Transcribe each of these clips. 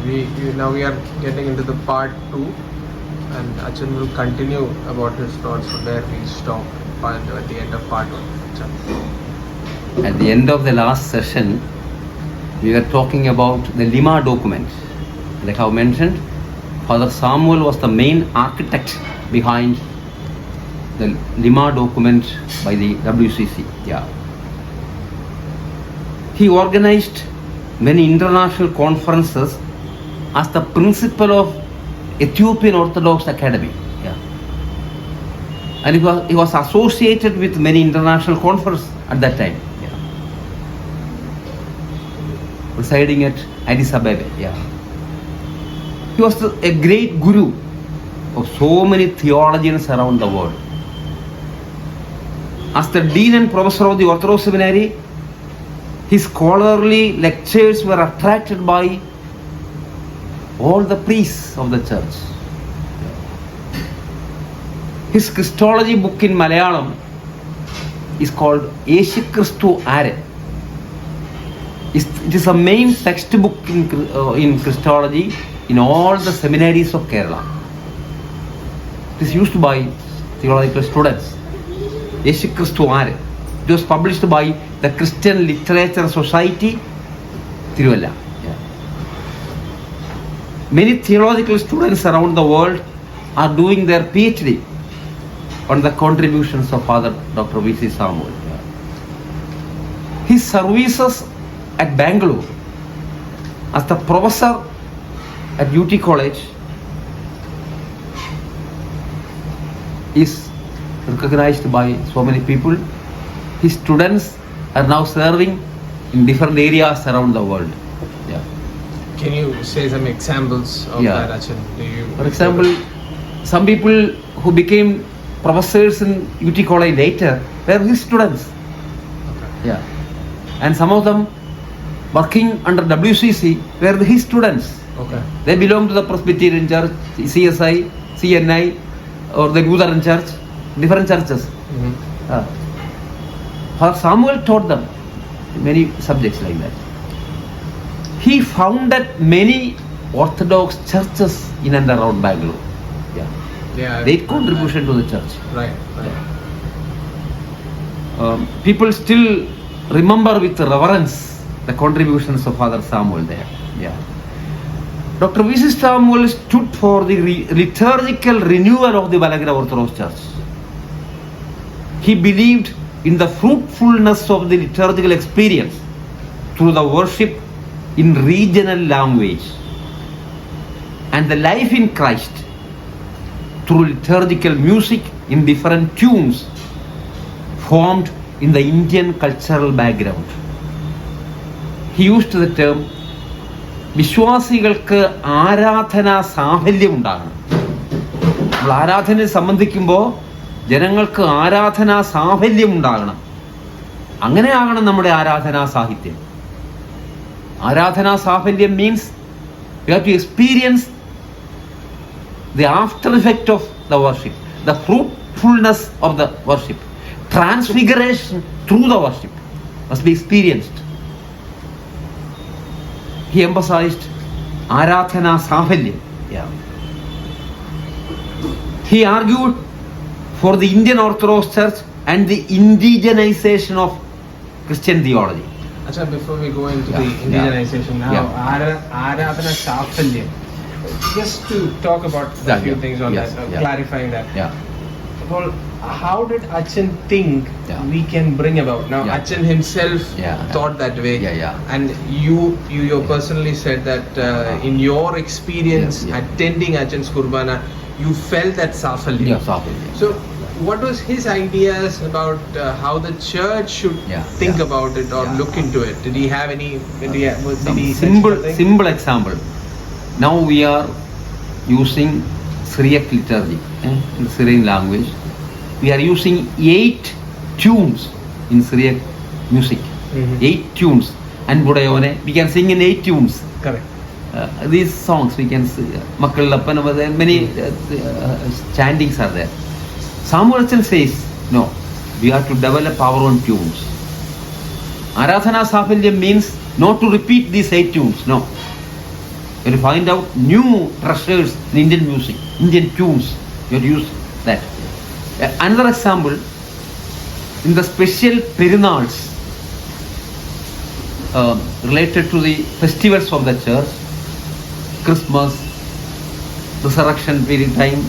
Now we are getting into the part 2, and Achan will continue about his thoughts from where we stopped at the end of part 1. Achan. At the end of the last session, we were talking about the Lima document. Like I mentioned, Father Samuel was the main architect behind the Lima document by the WCC. He organized many international conferences as the principal of Ethiopian Orthodox Academy. And he was associated with many international conferences at that time. Residing at Addis Ababa. He was a great guru of so many theologians around the world. As the dean and professor of the Orthodox Seminary, his scholarly lectures were attracted by all the priests of the church. His Christology book in Malayalam is called Yesu Christu Are. It is a main textbook in Christology in all the seminaries of Kerala. It is used by theological students. Yesu Christu Are. It was published by the Christian Literature Society, Tiruvalla. Many theological students around the world are doing their PhD on the contributions of Father Dr. V.C. Samuel. His services at Bangalore as the professor at UT College is recognized by so many people. His students are now serving in different areas around the world. Can you say some examples of that, Achan? For example, some people who became professors in UT College later were his students. And some of them working under WCC were his students. They belong to the Presbyterian Church, CSI, CNI, or the Lutheran Church, different churches. Samuel taught them many subjects like that. He founded many Orthodox churches in and around Bangalore. Great contribution to the church. People still remember with reverence the contributions of Father Samuel there. Dr. V.C. Samuel stood for the liturgical renewal of the Valagra Orthodox Church. He believed in the fruitfulness of the liturgical experience through the worship in regional language and the life in Christ through liturgical music in different tunes formed in the Indian cultural background. He used the term വിശ്വാസികൾക്ക് ആരാധനാ സാഫല്യം ഉണ്ടാകണം. നമ്മൾ ആരാധനയെ സംബന്ധിക്കുമ്പോൾ ജനങ്ങൾക്ക് ആരാധനാ സാഫല്യം ഉണ്ടാകണം. അങ്ങനെയാകണം നമ്മുടെ ആരാധനാ സാഹിത്യം. ആരാധനാ സാഫല്യം means you have to experience the after effect of the worship, the fruitfulness of the worship, transfiguration through the worship must be experienced. He emphasized Aradhana Safalyam. He argued for the Indian Orthodox Church and the indigenization of Christian theology. Achha, before we go into the indigenization now, Aradhana Safalyam. Just to talk about a few things on that, clarifying that. Well, how did Achan think we can bring about? Now, Achan himself thought that way, and you personally said that in your experience attending Achan's Kurbana, you felt that Safalyam. So, what was his ideas about how the church should think about it or look into it? Did he have any? Simple example. Now we are using Syriac liturgy in the Syrian language. We are using 8 tunes in Syriac music. 8 tunes. And Budayone, we can sing in 8 tunes. Correct. These songs we can sing. Makkalapan, many chantings are there. Samuel says, no, we have to develop our own tunes. Aradhana Safalyam means not to repeat these 8 tunes. No. You have to find out new treasures in Indian music, Indian tunes. You have to use that. Another example, in the special Perunals related to the festivals of the church, Christmas, resurrection period time,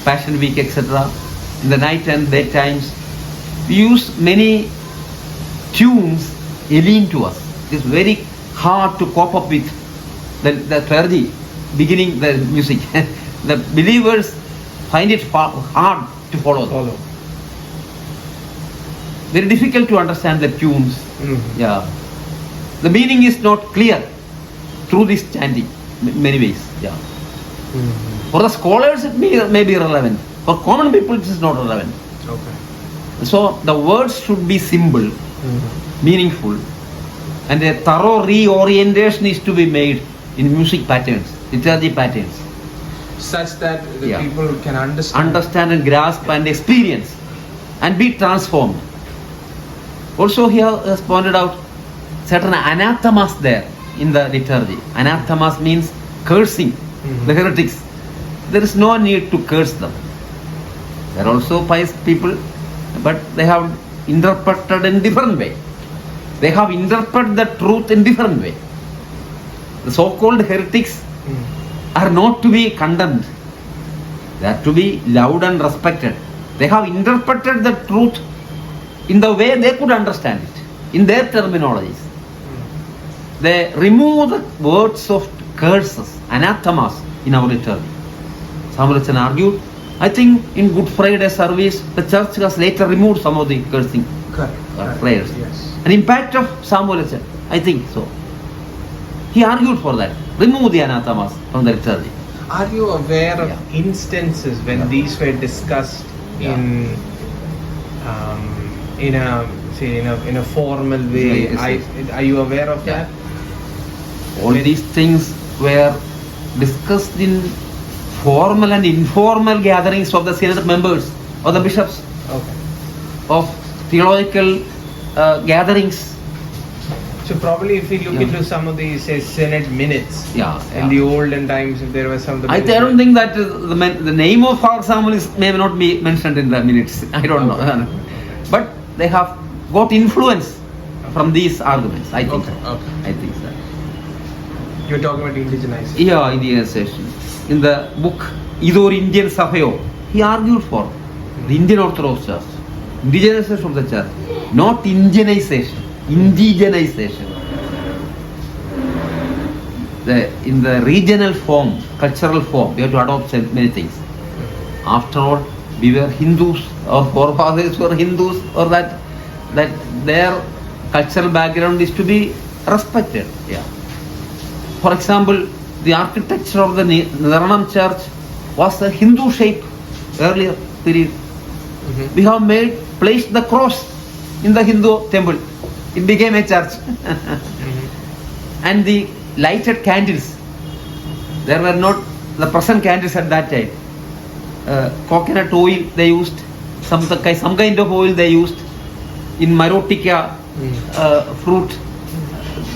Passion Week, etc., in the night and day times, we use many tunes alien to us. It is very hard to cope up with the clergy beginning the music. The believers find it hard to follow. Very difficult to understand the tunes. Mm-hmm. Yeah, the meaning is not clear through this chanting in many ways. Yeah. Mm-hmm. For the scholars it may be relevant. For common people it is not relevant. Okay. So the words should be simple, meaningful, and a thorough reorientation is to be made in music patterns, liturgy patterns, such that the people can understand and grasp and experience and be transformed. Also, he has pointed out certain anathemas there in the liturgy. Anathemas means cursing the heretics. There is no need to curse them. They are also pious people, but they have interpreted in different way. They have interpreted the truth in different way. The so-called heretics are not to be condemned. They are to be loved and respected. They have interpreted the truth in the way they could understand it, in their terminologies. They remove the words of curses, anathemas in our liturgy. Samuelson argued, I think in Good Friday service, the church has later removed some of the cursing prayers. Yes. An impact of Samuelson, I think so. He argued for that. Remove the anathemas from the liturgy. Are you aware of instances when these were discussed in a formal way? Yes. Are you aware of that? All these things were discussed in formal and informal gatherings of the synod members or the bishops, of theological gatherings. So probably if we look into some of the synod minutes in the olden times, if there was some... I don't think that the name of our Samuel may not be mentioned in the minutes. I don't know. But they have got influence from these arguments, I think. I think so. You're talking about indigenization? Yeah, indigenization. In the book Idur Indian Sahayo, he argued for the Indian Orthodox Church. Indigenization of the church, not indigenization. Indigenization. In the regional form, cultural form, we have to adopt many things. After all, we were Hindus, our forefathers were Hindus, or that their cultural background is to be respected. Yeah. For example, the architecture of the Niranam church was a Hindu shape earlier period. We have placed the cross in the Hindu temple. It became a church. And the lighted candles, there were not the present candles at that time. Coconut oil they used, some kind of oil they used. In Marotica, fruit,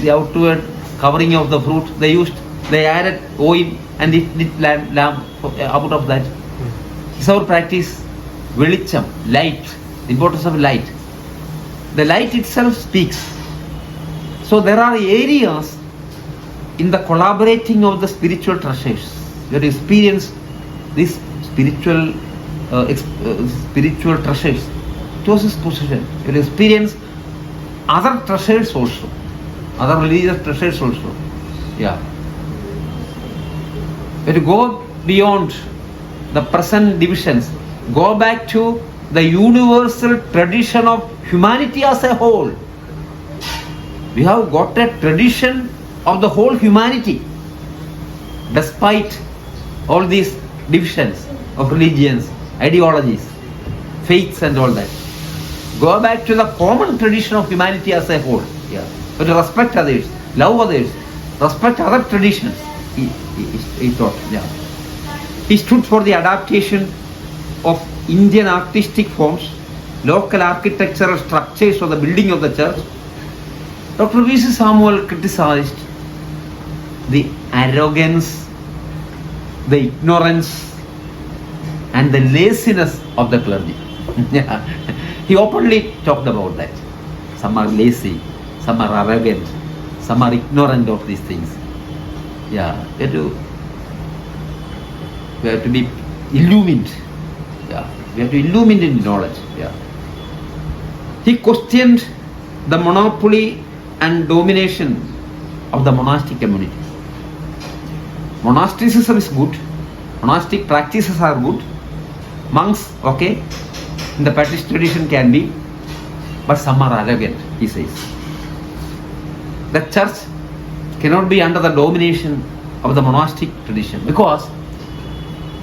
the outward covering of the fruit they added oil and it lit lamp out of that. It's our practice. Velicham, light, the importance of light. The light itself speaks. So there are areas in the collaborating of the spiritual treasures. You have to experience these spiritual treasures. Towards this position, you have to experience other treasures also, other religious treasures also. Yeah. You have to go beyond the present divisions. Go back to the universal tradition of humanity as a whole. We have got a tradition of the whole humanity, despite all these divisions of religions, ideologies, faiths and all that. Go back to the common tradition of humanity as a whole. Yeah. But to respect others, love others, respect other traditions. He taught. Yeah. He stood for the adaptation of Indian artistic forms, local architectural structures for the building of the church. Dr. V.C. Samuel criticized the arrogance, the ignorance, and the laziness of the clergy. He openly talked about that. Some are lazy, some are arrogant, some are ignorant of these things. Yeah, we have to be illumined. Yeah, we have to illumine in knowledge. Yeah. He questioned the monopoly and domination of the monastic community. Monasticism is good. Monastic practices are good. Monks, okay. In the Baptist tradition can be, but some are arrogant, he says. The church cannot be under the domination of the monastic tradition because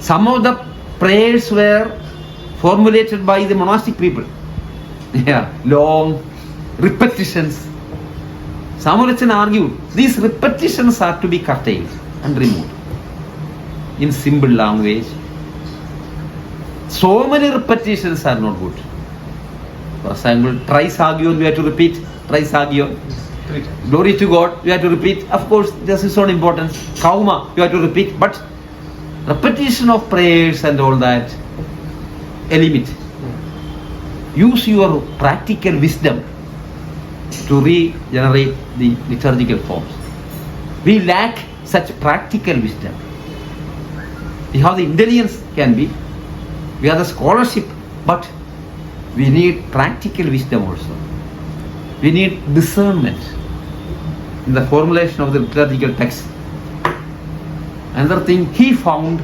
some of the prayers were formulated by the monastic people. Yeah, long repetitions. Samuelson argued these repetitions are to be curtailed and removed in simple language. So many repetitions are not good. For example, trisagion we have to repeat. Trisagion. Glory to God, we have to repeat. Of course, this is its own importance. Kauma, you have to repeat. But repetition of prayers and all that, a limit. Use your practical wisdom to regenerate the liturgical forms. We lack such practical wisdom. We have the intelligence, can be. We have the scholarship, but we need practical wisdom also. We need discernment in the formulation of the liturgical text. Another thing, he found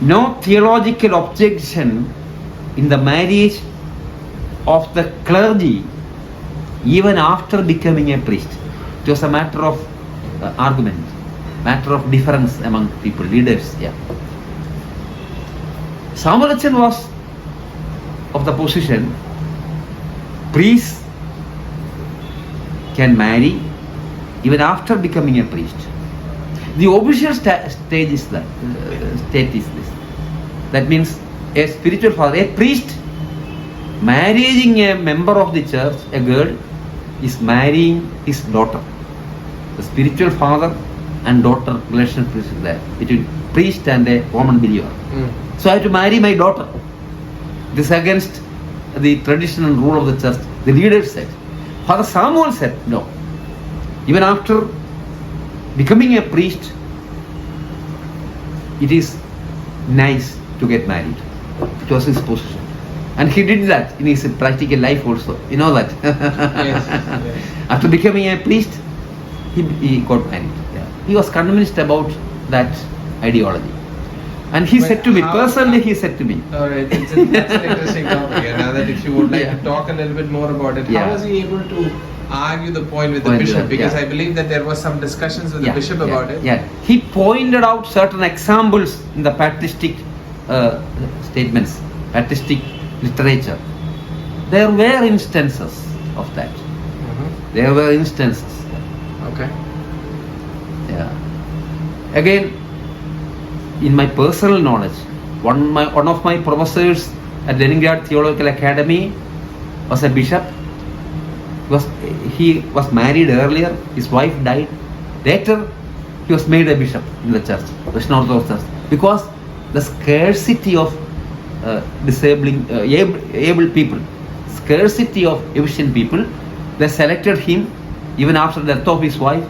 no theological objection in the marriage of the clergy even after becoming a priest. It was a matter of argument, matter of difference among people, leaders. Yeah. Samuelson was of the position priests can marry even after becoming a priest. The official state is this. That means a spiritual father, a priest marrying a member of the church, a girl, is marrying his daughter. The spiritual father and daughter relationship is there between priest and a woman believer. So I have to marry my daughter. This is against the tradition and rule of the church. The leaders said. Father Samuel said, no. Even after becoming a priest, it is nice to get married. It was his position. And he did that in his practical life also. You know that? Yes. After becoming a priest, he got married. Yeah. He was convinced about that ideology. And he said to me, personally he said to me. Alright, that's an interesting topic. And now that if you would like to talk a little bit more about it, how was he able to argue the point with the bishop? Because I believe that there was some discussions with the bishop about it. Yeah, he pointed out certain examples in the patristic statements, patristic literature. There were instances of that. There were instances. Okay. Yeah. Again, in my personal knowledge, one of my professors at Leningrad Theological Academy was a bishop. He was married earlier, his wife died. Later, he was made a bishop in the church, Russian Orthodox Church, because the scarcity of able people, scarcity of efficient people, they selected him even after the death of his wife,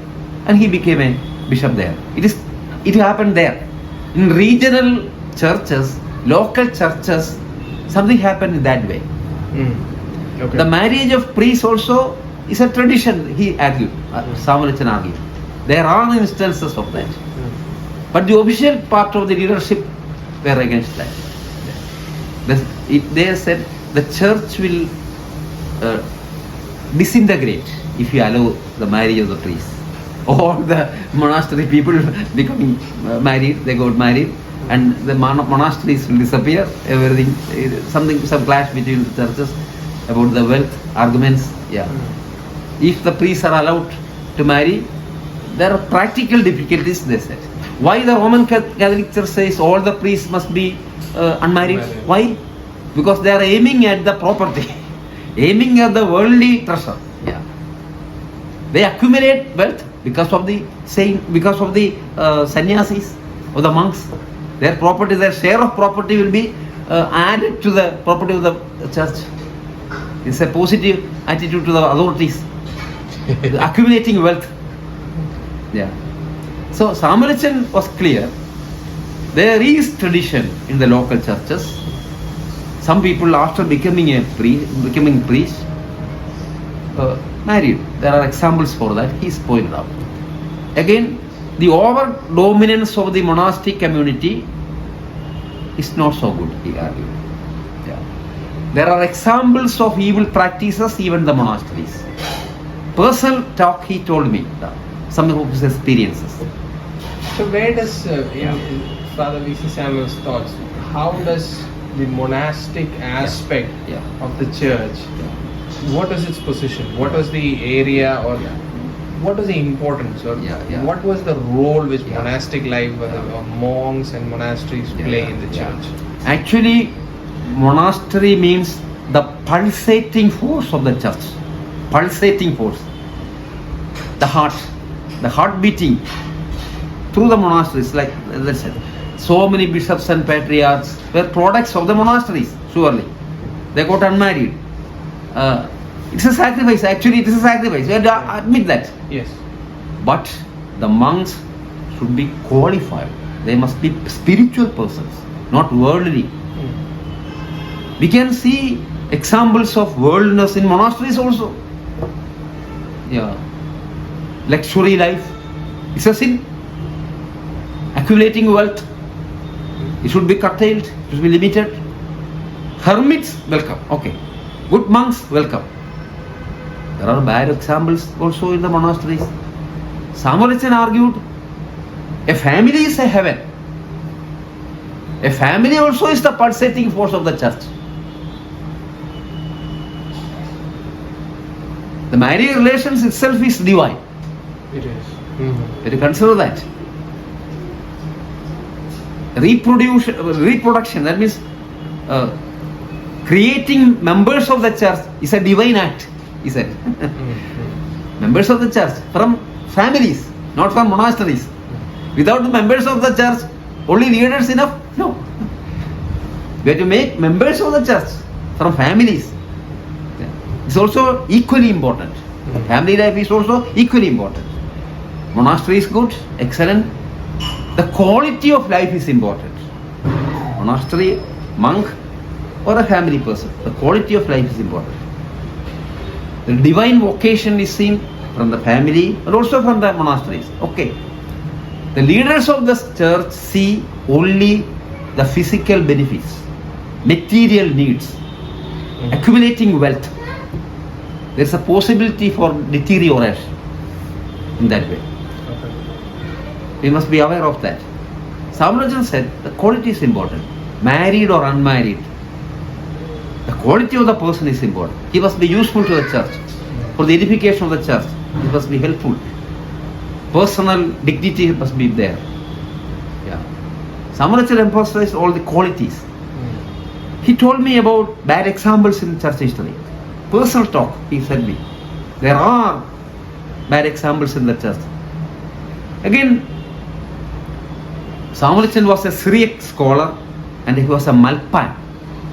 and he became a bishop there. It happened there. In regional churches, local churches, something happened in that way. Okay. The marriage of priests also is a tradition, he argued. Samuelson argued. There are instances of that. But the official part of the leadership were against that. They said the church will disintegrate if you allow the marriage of the priests. All the monastery people becoming married, they got married, and the monasteries will disappear. Everything, some clash between the churches about the wealth arguments. Yeah. If the priests are allowed to marry, there are practical difficulties, they said. Why the Roman Catholic Church says all the priests must be unmarried? Why? Because they are aiming at the property, aiming at the worldly treasure. Yeah. They accumulate wealth because of the sannyasis or the monks. Their property, their share of property will be added to the property of the church. It's a positive attitude to the authorities, accumulating wealth. Yeah. So Samuelson was clear. There is tradition in the local churches. Some people, after becoming priest, married. There are examples for that. He's pointed out. Again, the over dominance of the monastic community is not so good, he argued. Yeah. There are examples of evil practices even in the monasteries. Personal talk, he told me some of his experiences. So where does, Father V.C. Samuel's thoughts, how does the monastic aspect of the church, what is its position? What was the area, or what was the importance, or what was the role which monastic life, or monks and monasteries play in the church? Actually, monastery means the pulsating force of the church. Pulsating force. The heart beating through the monasteries. Like let's say, so many bishops and patriarchs were products of the monasteries, surely. They got unmarried. It's a sacrifice. Actually, it is a sacrifice. You have to admit that. Yes. But the monks should be qualified. They must be spiritual persons, not worldly. We can see examples of worldliness in monasteries also. Yeah. Luxury life. It's a sin. Accumulating wealth. It should be curtailed. It should be limited. Hermits, welcome. Okay. Good monks, welcome. There are bad examples also in the monasteries. Samuelson argued, a family is a heaven. A family also is the pulsating force of the church. The marriage relations itself is divine. It is. Let you consider that. Reproduction, that means creating members of the church is a divine act, he said. Members of the church from families, not from monasteries. Without the members of the church, only leaders enough? No. We have to make members of the church from families. It's also equally important. Family life is also equally important. Monastery is good, excellent. The quality of life is important. Monastery, monk, or a family person. The quality of life is important. The divine vocation is seen from the family and also from the monasteries. Okay. The leaders of the church see only the physical benefits, material needs, accumulating wealth. There is a possibility for deterioration in that way. We must be aware of that. Samuelson said the quality is important, married or unmarried. The quality of the person is important. He must be useful to the church, for the edification of the church. He must be helpful. Personal dignity must be there. Yeah. Samuelson emphasized all the qualities. He told me about bad examples in church history. Personal talk, he said me. There are bad examples in the church. Again, Samuelson was a Syriac scholar and he was a Malpan.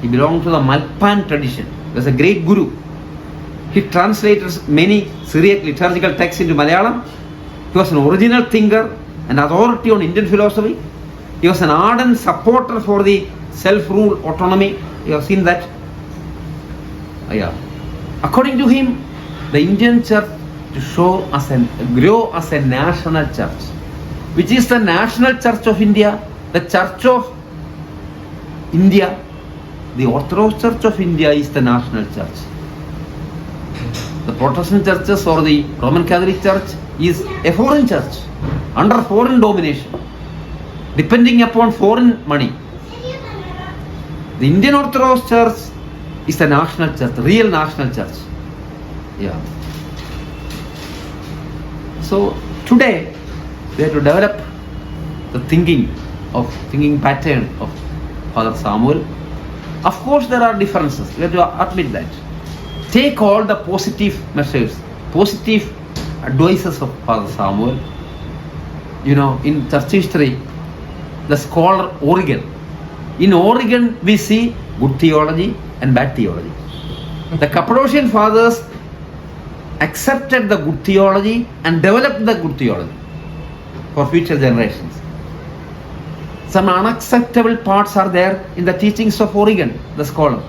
He belonged to the Malpan tradition. He was a great guru. He translated many Syriac liturgical texts into Malayalam. He was an original thinker, an authority on Indian philosophy. He was an ardent supporter for the self-rule autonomy. You have seen that? According to him, the Indian church to grow as a national church. Which is the national church of India? The church of India. The Orthodox Church of India is the national church. The Protestant churches or the Roman Catholic Church is a foreign church under foreign domination, depending upon foreign money. The Indian Orthodox Church is the national church, the real national church. Yeah. So today we have to develop the thinking pattern of Father Samuel. Of course there are differences, we have to admit that. Take all the positive measures, positive advisors of Father Samuel. You know, in church history, the scholar Origen. In Origen, we see good theology and bad theology. The Cappadocian fathers accepted the good theology and developed the good theology for future generations. Some unacceptable parts are there in the teachings of Origen, the scholar.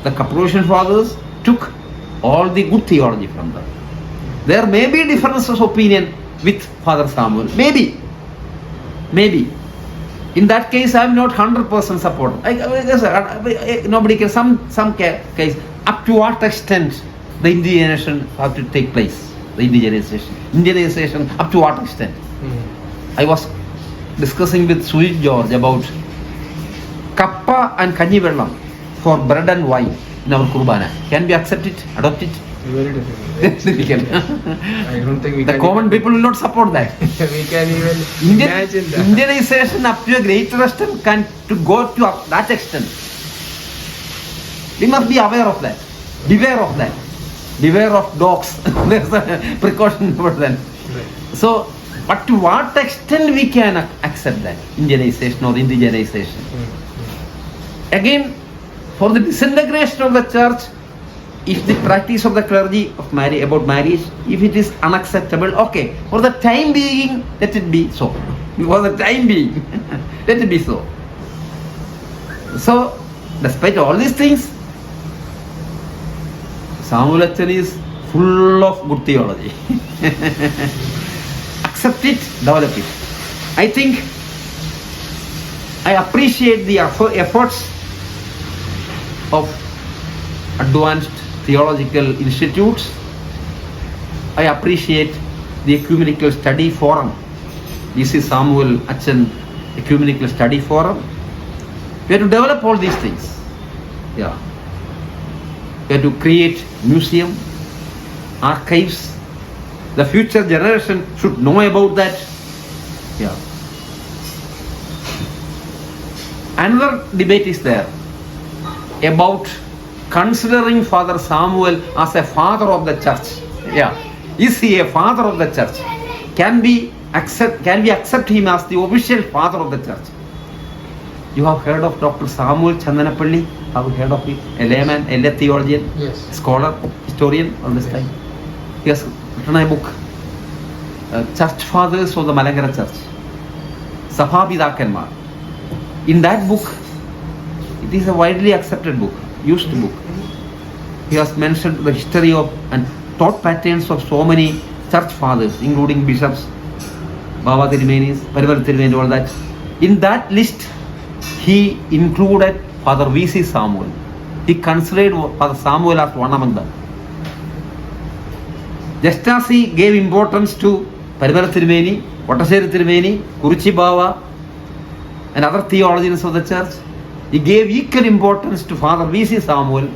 The Cappadocian fathers took all the good theology from them. There may be differences of opinion with Father Samuel. Maybe. In that case, I am not 100% supporter. Nobody can. Some case. Up to what extent the indigenization have to take place? The indigenization. Up to what extent? I was discussing with Sujith George about kappa and kanji vellam for bread and wine in our kurbana. Can we accept it? Adopt it? Very difficult. I don't think we the can. Common even, people will not support that. We can even imagine that. Indigenization up to a greater extent can to go to that extent. We must be aware of that. Beware of that. Beware of dogs. There's a precaution for them. Right. So, but to what extent we can accept that indigenization or indigenization? Again, for the disintegration of the church, if the practice of the clergy of about marriage, if it is unacceptable, okay. For the time being, let it be so. For the time being, let it be so. So, despite all these things, Samuel Achan is full of good theology. Accept it, develop it. I think I appreciate the efforts of advanced theological institutes. I appreciate the Ecumenical Study Forum. This is Samuel Achan Ecumenical Study Forum. We have to develop all these things. Yeah. We have to create museum, archives. The future generation should know about that. Yeah. Another debate is there about considering Father Samuel as a father of the church. Yeah. Is he a father of the church? Can we accept him as the official father of the church? You have heard of Dr. Samuel Chandanapalli? Have you heard of him? A layman, a lay theologian, yes. Scholar, historian all this time. He has written a book, Church Fathers of the Malangara Church, Sabhapidakanmar. In that book, it is a widely accepted book, used book. He has mentioned the history of and thought patterns of so many church fathers, including bishops, Baba Thirumenis, Parimal Thirumeni, all that. In that list, he included Father V.C. Samuel. He considered Father Samuel as one among them. Just as he gave importance to Parimal Thirumeni, Vattaseri Thirumeni, Kurichi Baba, and other theologians of the church, he gave equal importance to Father V.C. Samuel,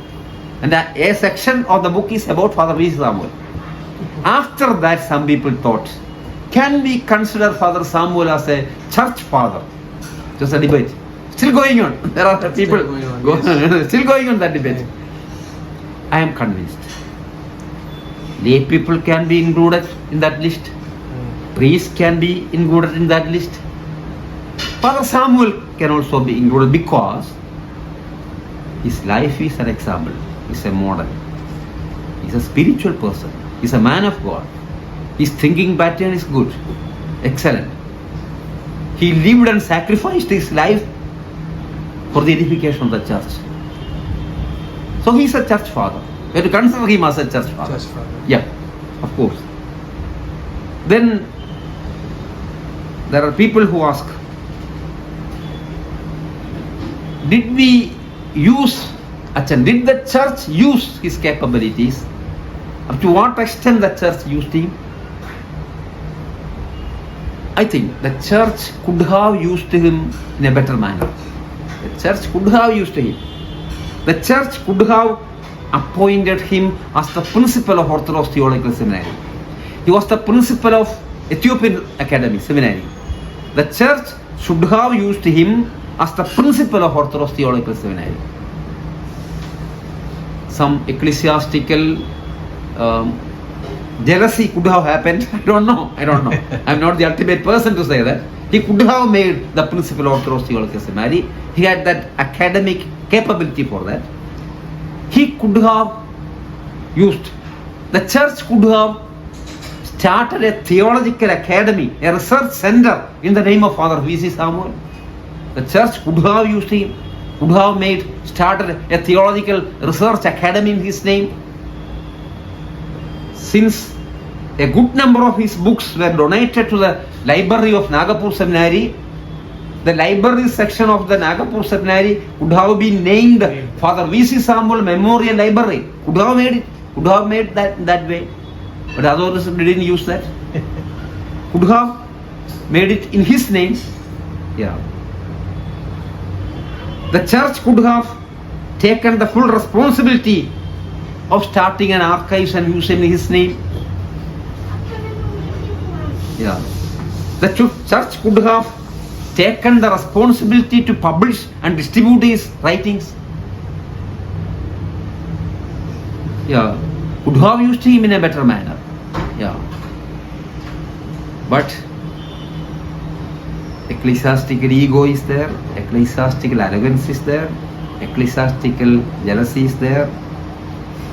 and a section of the book is about Father V.C. Samuel. After that, some people thought, can we consider Father Samuel as a church father? Just a debate. Still going on. There are people still going on that debate. I am convinced. Lay people can be included in that list. Priests can be included in that list. Father Samuel can also be included because his life is an example. He's a model. He's a spiritual person. He's a man of God. His thinking pattern is good. Excellent. He lived and sacrificed his life for the edification of the church. So he's a church father. We have to consider him as a church father. Church father. Yeah, of course. Then there are people who ask, did we use Achan? Did the church use his capabilities? Up to what extent the church used him? I think the church could have used him in a better manner. The church could have used him. The church could have appointed him as the principal of Orthodox Theological Seminary. He was the principal of Ethiopian Academy Seminary. The church should have used him as the principal of Orthodox Theological Seminary. Some ecclesiastical jealousy could have happened. I don't know. I'm not the ultimate person to say that. He could have made the principal Orthodox Theological Seminary. He had that academic capability for that. He could have used. The church could have started a theological academy, a research center in the name of Father V.C. Samuel. The church could have used him, could have started a theological research academy in his name. Since a good number of his books were donated to the library of Nagapur Seminary, the library section of the Nagapur Seminary could have been named Father V.C. Samuel Memorial Library. Could have made that way. But others didn't use that. Could have made it in his name. Yeah. The church could have taken the full responsibility of starting an archives and museum in his name. Yeah. The church could have taken the responsibility to publish and distribute his writings. Yeah. Could have used him in a better manner. Yeah. But ecclesiastical ego is there, ecclesiastical arrogance is there, ecclesiastical jealousy is there,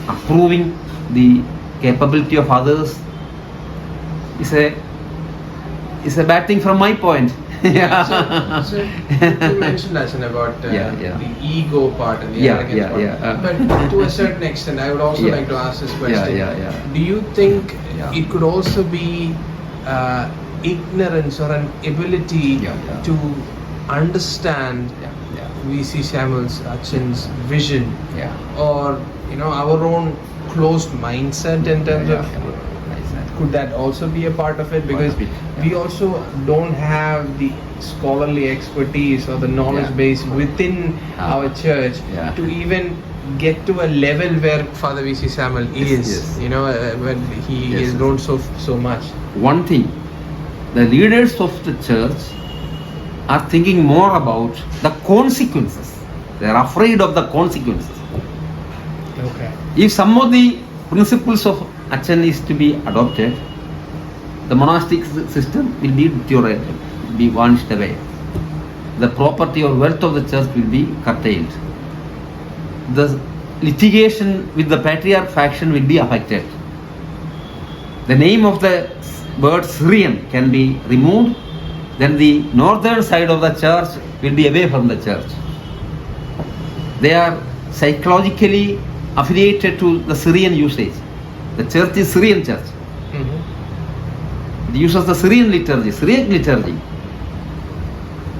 approving the capability of others is a bad thing from my point. Yeah. So you mentioned about the ego part and the arrogance part. But to a certain extent, I would also like to ask this question. Do you think it could also be ignorance or an ability to understand V.C. Samuel's Achin's vision, or our own closed mindset in terms of? Could that also be a part of it? Because we also don't have the scholarly expertise or the knowledge base within our church to even get to a level where Father V.C. Samuel is, when he has grown so much. One thing, the leaders of the church are thinking more about the consequences. They are afraid of the consequences. Okay. If some of the principles of Achin is to be adopted, the monastic system will be deteriorated, be vanished away. The property or wealth of the church will be curtailed. The litigation with the patriarch faction will be affected. The name of the word Syrian can be removed, then the northern side of the church will be away from the church. They are psychologically affiliated to the Syrian usage. The church is Syrian church. It uses the Syrian liturgy,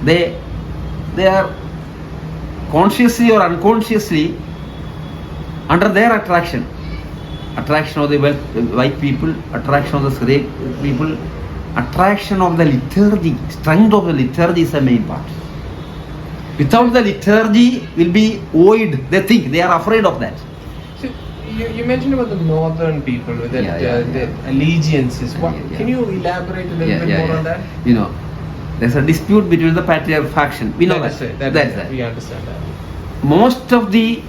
They are consciously or unconsciously under their attraction of the white people, attraction of the Syrian people, attraction of the liturgy, strength of the liturgy is the main part. Without the liturgy will be void. They are afraid of that. So you mentioned about the northern people with the allegiances. Can you elaborate a little bit more on that? There's a dispute between the patriarch faction. We know that. We understand that. Most of the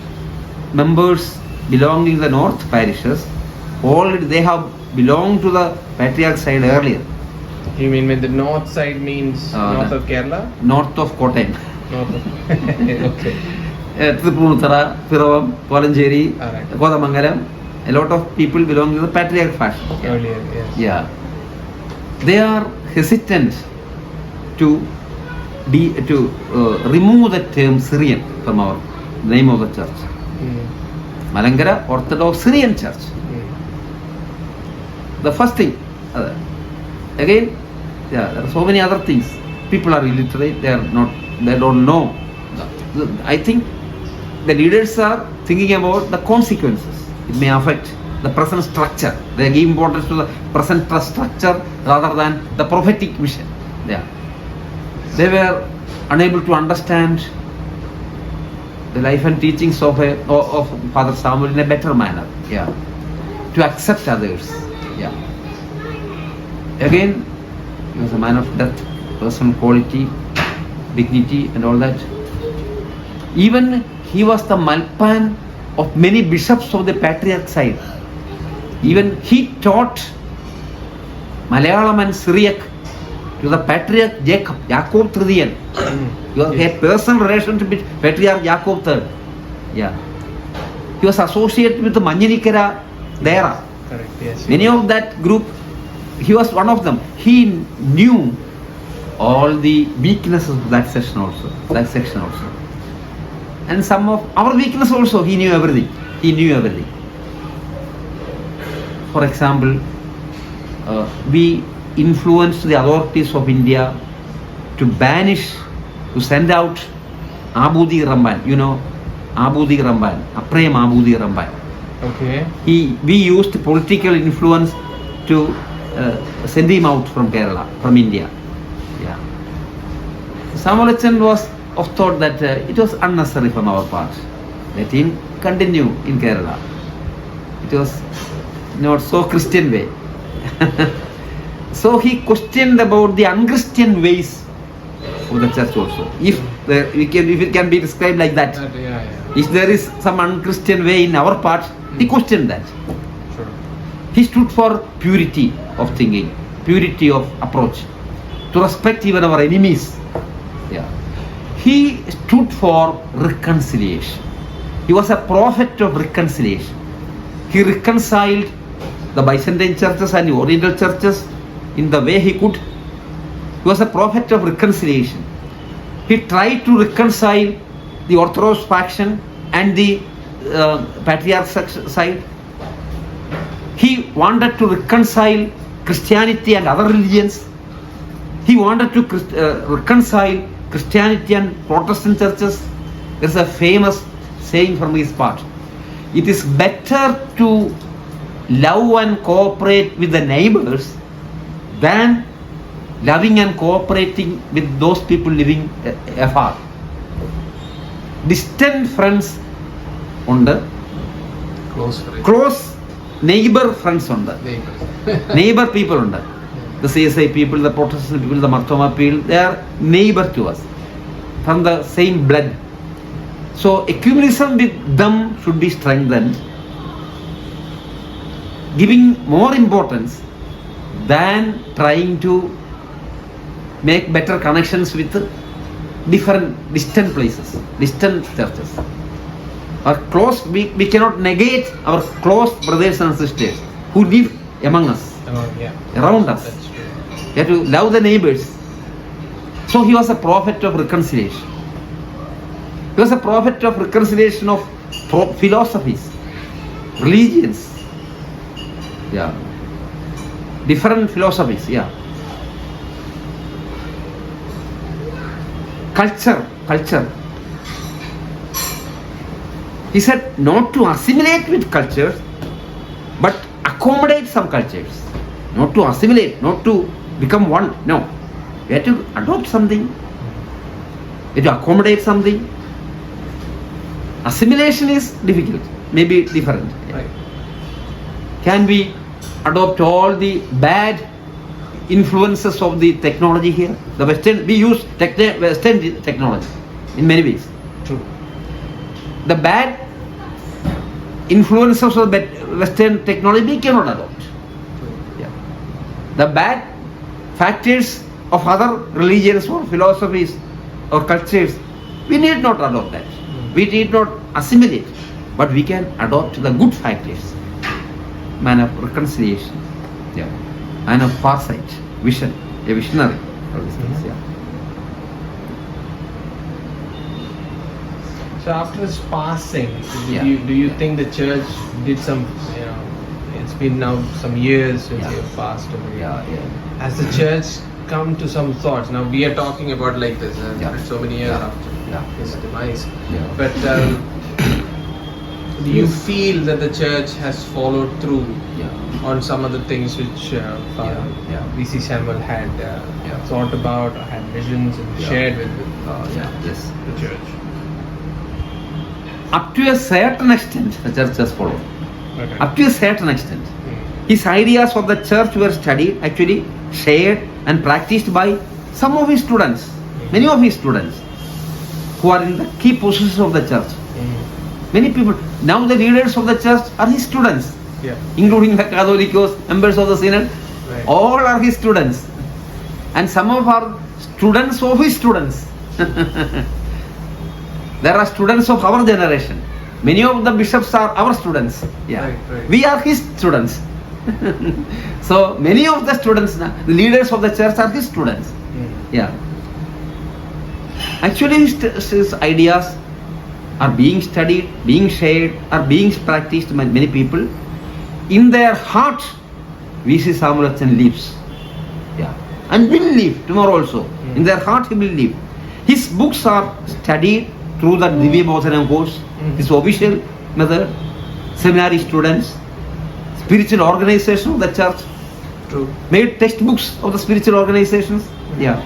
members belonging to the north parishes, already they have belonged to the patriarch side earlier. You mean when the north side means north of Kerala? North of Kottayam. Okay. Tripurutara, Piravam, Polanjeri, Kodamangalam, a lot of people belong to the patriarch faction. Earlier, yes. Yeah. They are hesitant to remove the term Syrian from our name of the church. Malankara Orthodox Syrian Church. The first thing. Again, there are so many other things. People are illiterate, they don't know. I think the leaders are thinking about the consequences. It may affect the present structure. They give importance to the present structure rather than the prophetic vision. They were unable to understand the life and teachings of Father Samuel in a better manner. To accept others. Again, he was a man of depth, personal quality, dignity and all that. Even he was the Malpan of many bishops of the patriarch side. Even he taught Malayalam and Syriac to the Patriarch Jacob III. He had a personal relationship with Patriarch Jacob III. Yeah. He was associated with the Manjanikara Dera. Correct, yes. Many of that group, he was one of them. He knew all the weaknesses of that section also. And some of our weakness also, he knew everything. For example, we influenced the authorities of India to send out Abudi Ramban. You know, Abudi Ramban, Aprem Abudi Ramban. Okay. We used political influence to send him out from Kerala, from India. Yeah. Samuelson was of thought that it was unnecessary from our part. Let him continue in Kerala. It was not so Christian way. So he questioned about the unchristian ways of the church also. If it can be described like that. If there is some unchristian way in our part, he questioned that. Sure. He stood for purity of thinking, purity of approach, to respect even our enemies. Yeah. He stood for reconciliation. He was a prophet of reconciliation. He reconciled the Byzantine churches and the Oriental churches in the way he could. He was a prophet of reconciliation. He tried to reconcile the Orthodox faction and the Patriarch side. He wanted to reconcile Christianity and other religions. He wanted to reconcile Christianity and Protestant churches. There is a famous saying from his part. It is better to love and cooperate with the neighbors than loving and cooperating with those people living afar. Distant friends ഉണ്ട്, close neighbor friends ഉണ്ട്, neighbor people ഉണ്ട്. The CSI people, the Protestant people, the Marthoma people, they are neighbor to us from the same blood. So ecumenism with them should be strengthened, giving more importance than trying to make better connections with distant places, distant churches. Our close, we cannot negate our close brothers and sisters who live among us, around us. We have to love the neighbors. So he was a prophet of reconciliation. He was a prophet of reconciliation of philosophies, religions. Yeah. Different philosophies, yeah. Culture. He said not to assimilate with cultures, but accommodate some cultures. Not to assimilate, not to become one. No. We have to adopt something. We have to accommodate something. Assimilation is difficult, maybe different. Right. Can we adopt all the bad influences of the technology here? The Western, we use Western technology in many ways. True. The bad influences of the Western technology we cannot adopt. Yeah. The bad factors of other religions or philosophies or cultures, we need not adopt that. We need not assimilate, but we can adopt the good factors. Man of reconciliation, yeah. Man of farsight, vision, a visionary. All these things, yeah. So after his passing, Yeah. do you think the church did some, it's been now some years since Yeah. he have passed away. Yeah. Has the church come to some thoughts? Now we are talking about like this, Yeah. so many years Yeah. after Yeah. his demise. Yeah. But do you feel that the church has followed through on some of the things which V.C. Samuel had thought about or had visions and shared with Yes. the church? Up to a certain extent, the church has followed. Okay. Up to a certain extent. His ideas of the church were studied, actually shared and practiced by some of his students, many of his students who are in the key positions of the church. Many people, now the leaders of the church are his students. including the Catholicos, members of the Synod. Right. All are his students. And some of our students of his students. There are students of our generation. Many of the bishops are our students. Yeah. Right. We are his students. So many of the students, the leaders of the church are his students. Yeah. Actually, his ideas are being studied, being shared, are being practiced by many people. In their heart, V.C. Samuelson lives. Yeah. And will live tomorrow also. In their heart, he will live. His books are studied through the Divya Bodhanam course, his official method, seminary students, spiritual organization of the church. True. Made textbooks of the spiritual organizations. Yeah.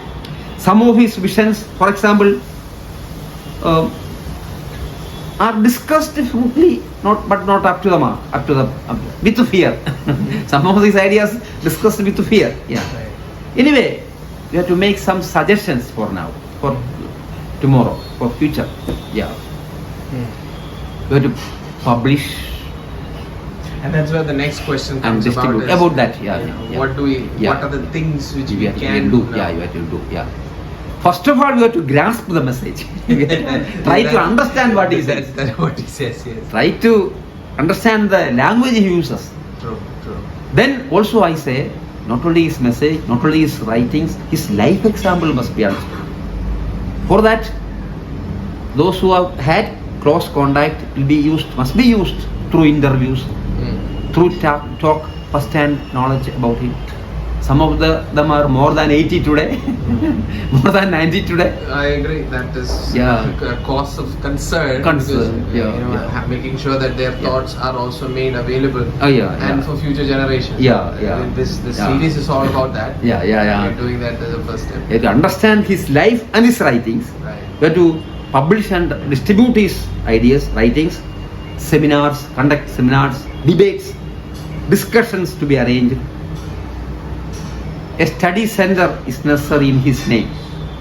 Some of his visions, for example, are discussed fruitfully, but not up to the mark, with fear. Some of these ideas discussed with fear. Yeah. Right. Anyway, we have to make some suggestions for now, for tomorrow, for future. Yeah. We have to publish and that's where the next question and comes distribute about that. Yeah. What do we? What are the things which we can do? now? Yeah, you have to do. Yeah. First of all, we have to grasp the message. Try to understand what he says. That's what he says. Yes. Try to understand the language he uses. True. Then also I say, not only his message, not only his writings, his life example must be understood. For that, those who have had close contact must be used through interviews, through talk, first-hand knowledge about him. Some of them are more than 80 today, more than 90 today. I agree. That is a cause of concern. Because, making sure that their thoughts are also made available and for future generations. This series is all about that. We're doing that as a first step. You have to understand his life and his writings. Right. You have to publish and distribute his ideas, writings, seminars, conduct seminars, debates, discussions to be arranged. A study center is necessary in his name.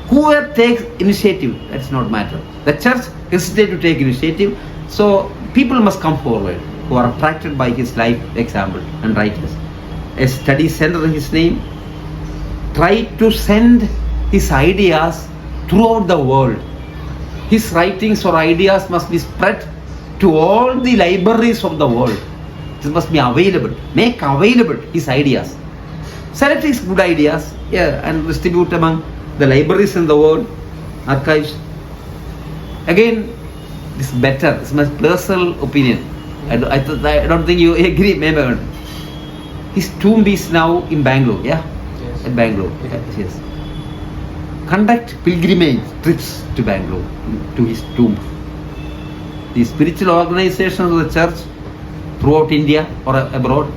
Whoever takes initiative, that's not matter. The church hesitates to take initiative, so people must come forward who are attracted by his life example and writings. A study center in his name. Try to send his ideas throughout the world. His writings or ideas must be spread to all the libraries of the world. It must be available. Make available his ideas. Select his good ideas, and distribute among the libraries in the world, archives. Again, this is better. It's my personal opinion. I don't think you agree, maybe. His tomb is now in Bangalore, Yes. At Bangalore, yes. Conduct pilgrimage trips to Bangalore, to his tomb. The spiritual organizations of the church throughout India or abroad,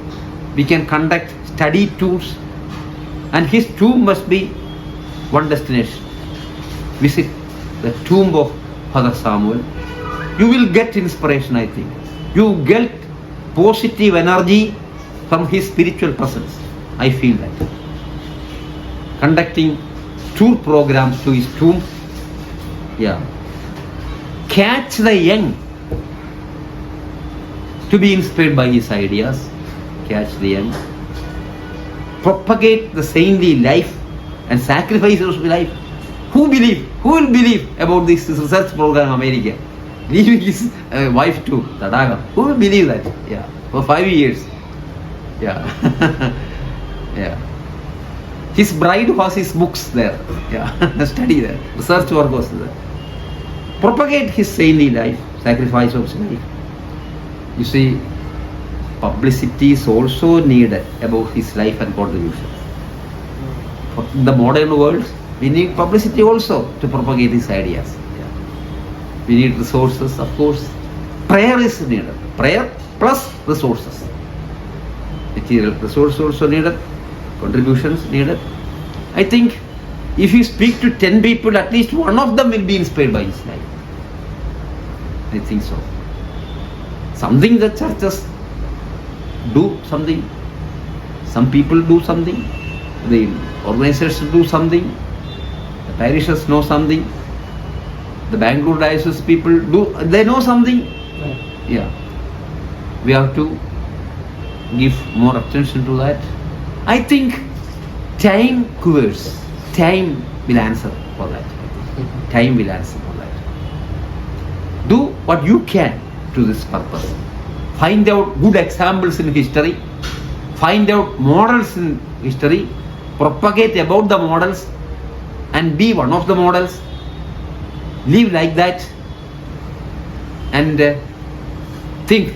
we can conduct study tours, and his tomb must be one destination. Visit the tomb of Father Samuel. You will get inspiration, I think. You get positive energy from his spiritual presence. I feel that. Conducting tour programs to his tomb. Catch the young to be inspired by his ideas. Catch the young. Propagate the saintly life and sacrifices of life. Who will believe about this research program in America? Leaving his wife to Tadaga. Who will believe that? For 5 years. His bride was his books there. Study there. Research work was there. Propagate his saintly life, sacrifice of life. You see, publicity is also needed about his life and contributions. In the modern world, we need publicity also to propagate his ideas. We need resources, of course. Prayer is needed. Prayer plus resources. Material resources also needed. Contributions needed. I think if you speak to 10 people, at least one of them will be inspired by his life. I think so. Something the churches do something. Some people do something. The organizations do something. The parishes know something. The Bangalore diocese people do. They know something. We have to give more attention to that. I think time cures. Time will answer for that. Time will answer for that. Do what you can to this purpose. Find out good examples in history. Find out models in history. Propagate about the models and be one of the models. Live like that. And think.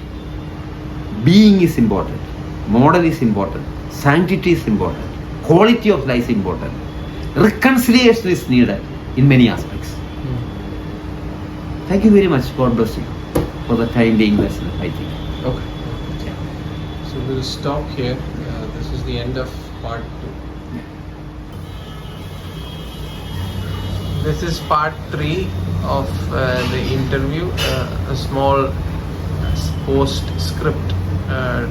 Being is important. Model is important. Sanctity is important. Quality of life is important. Reconciliation is needed in many aspects. Thank you very much. God bless you for the time being lesson, I think. Okay. Yeah. So we'll stop here. This is the end of part 2. This is part 3 of the interview. A small postscript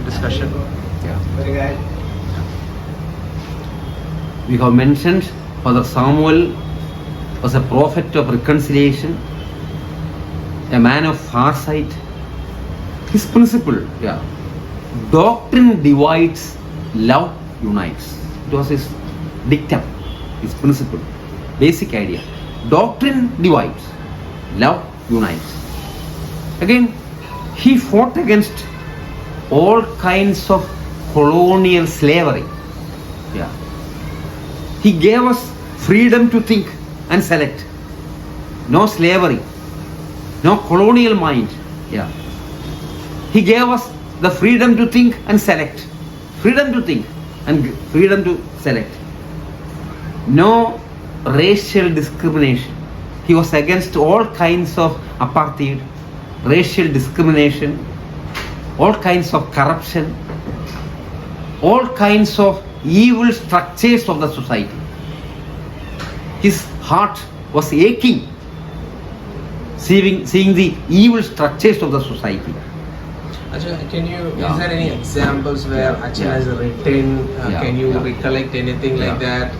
discussion. Yeah. We have mentioned Father Samuel was a prophet of reconciliation, a man of foresight. His principle, doctrine divides, love unites. It was his dictum, his principle, basic idea. Doctrine divides, love unites. Again, he fought against all kinds of colonial slavery. He gave us freedom to think and select. No slavery, no colonial mind. He gave us the freedom to think and select. Freedom to think and freedom to select. No racial discrimination. He was against all kinds of apartheid, racial discrimination, all kinds of corruption, all kinds of evil structures of the society. His heart was aching seeing the evil structures of the society. Acha, can you, is there any examples where Acha has written, can you recollect anything like that?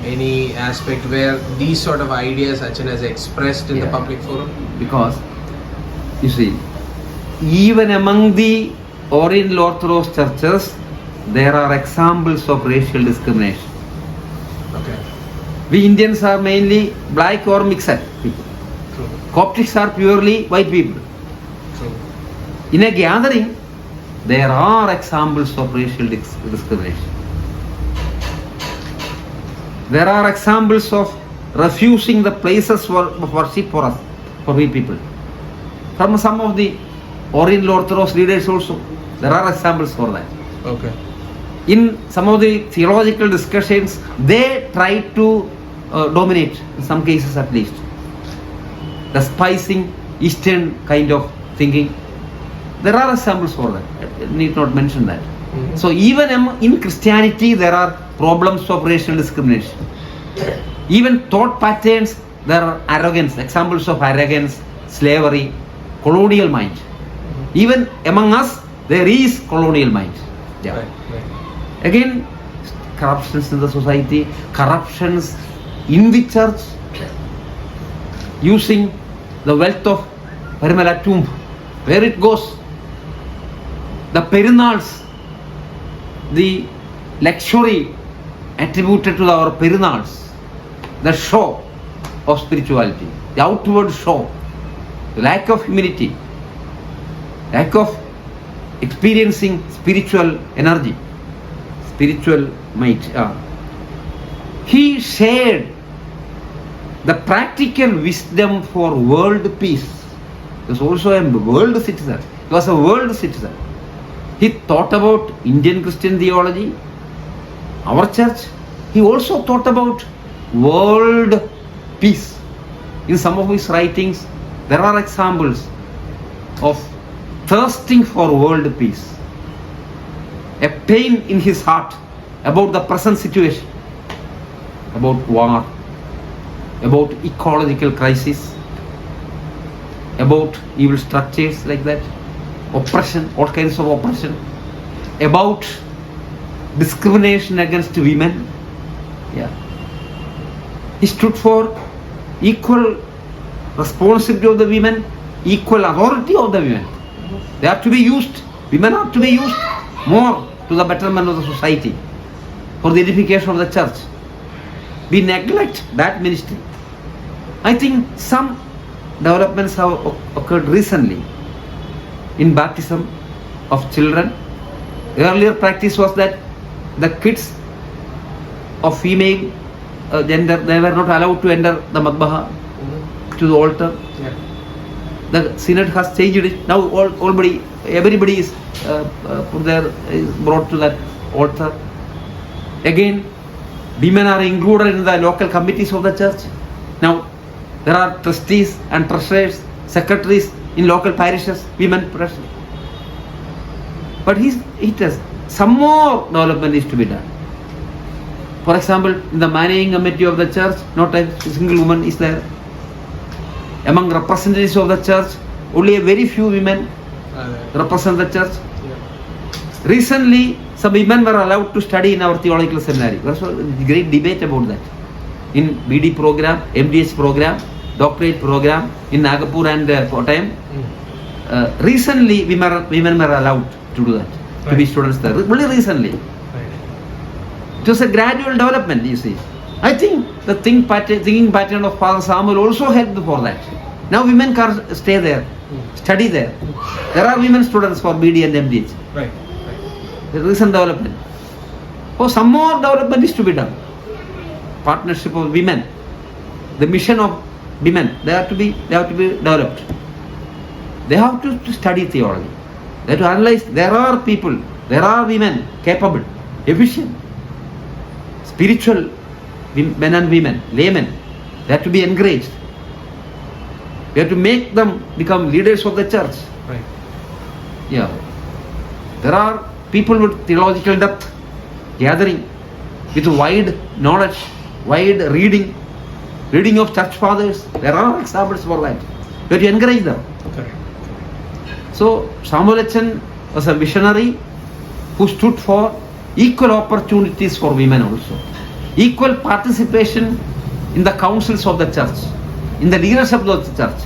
Any aspect where these sort of ideas Achan has expressed in the public forum? Because, you see, even among the Oriental Orthodox churches, there are examples of racial discrimination. Okay. We Indians are mainly black or mixed people. True. Coptics are purely white people. True. In a gathering, there are examples of racial discrimination. There are examples of refusing the places of worship for us, for we people. From some of the Oriental Orthodox leaders also, there are examples for that. Okay. In some of the theological discussions, they try to dominate, in some cases at least. Despising Eastern kind of thinking. There are examples for that. I need not mention that. Mm-hmm. So even in Christianity, there are problems of racial discrimination. Even thought patterns, there are arrogance, examples of arrogance, slavery, colonial mind. Mm-hmm. Even among us, there is colonial mind. Right. Again, corruptions in the society, corruptions in the church, using the wealth of Parimala tomb, where it goes. The Perunals, the luxury attributed to our Perunals, the show of spirituality, the outward show, the lack of humility, lack of experiencing spiritual energy, spiritual might. He shared the practical wisdom for world peace. He was also a world citizen. He was a world citizen. He thought about Indian Christian theology, our church. He also thought about world peace. In some of his writings, there are examples of thirsting for world peace. A pain in his heart about the present situation, about war, about ecological crisis, about evil structures like that, oppression, all kinds of oppression, about discrimination against women. He stood for equal responsibility of the women, equal authority of the women. They are to be used, women are to be used more to the betterment of the society, for the edification of the church. We neglect that ministry. I think some developments have occurred recently in baptism of children. Earlier practice was that the kids of female gender, they were not allowed to enter the madbaha, to the altar. Yeah. The synod has changed it. Now everybody is brought to that altar. Again, women are included in the local committees of the church. Now there are trustees and treasurers, secretaries in local parishes, women present. But it has some more development is to be done. For example, in the managing committee of the church, not a single woman is there. Among representatives of the church, only a very few women represent the church. Yeah. Recently, some women were allowed to study in our theological seminary. There was a great debate about that. In BD program, MDH program, doctorate program in Nagpur and Kottayam. Recently, women were allowed to do that, to be students there. Only recently. It was a gradual development, you see. I think the thinking pattern of Father Samuel also helped for that. Now women can stay there, study there. There are women students for BD and MDH. Right. The recent development. Oh, some more development is to be done. Partnership of women, the mission of women, they have to be developed. They have to study theology. They have to analyze. There are people, there are women capable, efficient, spiritual men and women, laymen. They have to be encouraged. We have to make them become leaders of the church. Right. Yeah. There are people with theological depth gathering, with wide knowledge, wide reading of church fathers. There are examples for that. We have to encourage them. Correct. So Samuel Echan was a visionary who stood for equal opportunities for women also. Equal participation in the councils of the church, in the leadership of the church.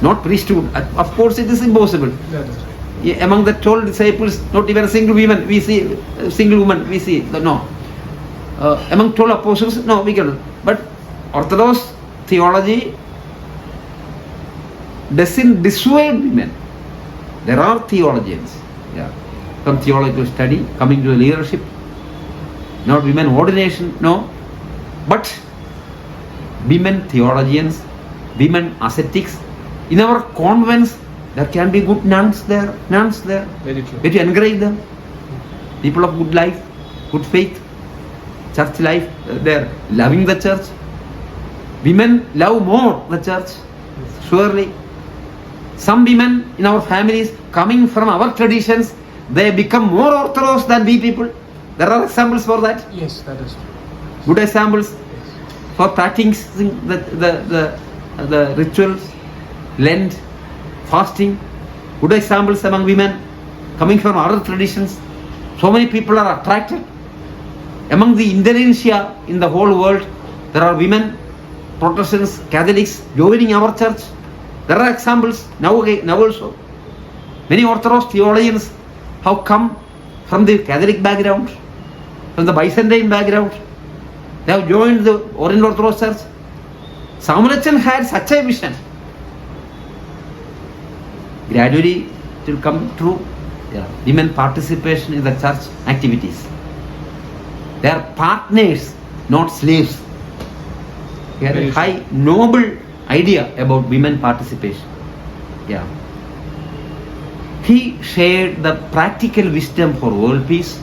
Not priesthood. Of course it is impossible. That is right. Among the 12 disciples, not even a single woman we see. No. Among 12 apostles, no, we cannot. But Orthodox theology doesn't dissuade women. There are theologians, from theological study coming to leadership. Not women ordination, no. But women theologians, women ascetics. In our convents, there can be good nuns there. Very true. We have to encourage them. People of good life, good faith, church life, they're loving the church. Women love more the church, surely. Some women in our families, coming from our traditions, they become more orthodox than we people. There are examples for that. Yes, that is true. Good examples Yes. for practicing the rituals, Lent, fasting. Good examples among women coming from other traditions. So many people are attracted. Among the Indonesia, in the whole world, there are women, Protestants, Catholics joining our church. There are examples now also. Many Orthodox theologians have come from the Catholic background, from the Byzantine background. They have joined the Oriental Orthodox Church. Samuel Echan had such a vision. Gradually it will come true. Women participation in the church activities. They are partners, not slaves. He had a high, noble idea about women participation. He shared the practical wisdom for world peace,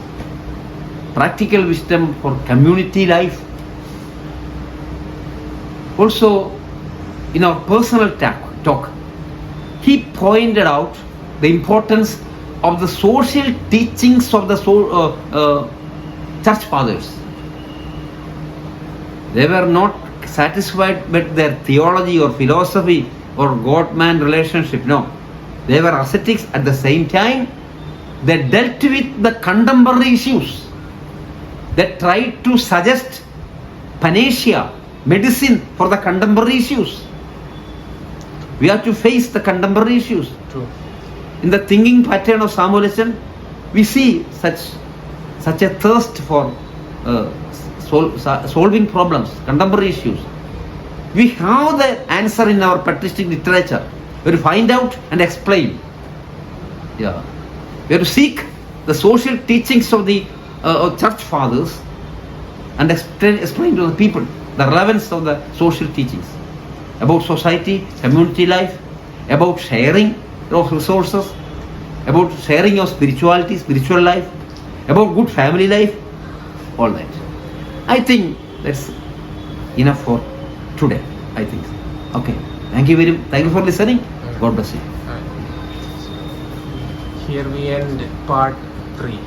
practical wisdom for community life. Also, in our personal talk, he pointed out the importance of the social teachings of the church fathers. They were not satisfied with their theology or philosophy or God-man relationship. No. They were ascetics at the same time. They dealt with the contemporary issues. They tried to suggest panacea, medicine for the contemporary issues. We have to face the contemporary issues. True. In the thinking pattern of Samuel Echan, we see such such a thirst for solving problems, contemporary issues. We have the answer in our patristic literature. We have to find out and explain. Yeah. We have to seek the social teachings of the church fathers and explain to the people the relevance of the social teachings about society, community life, about sharing of resources, about sharing of spirituality, spiritual life, about good family life, all that. I think that's enough for today, I think. Okay. Thank you for listening. God bless you. Here we end part 3.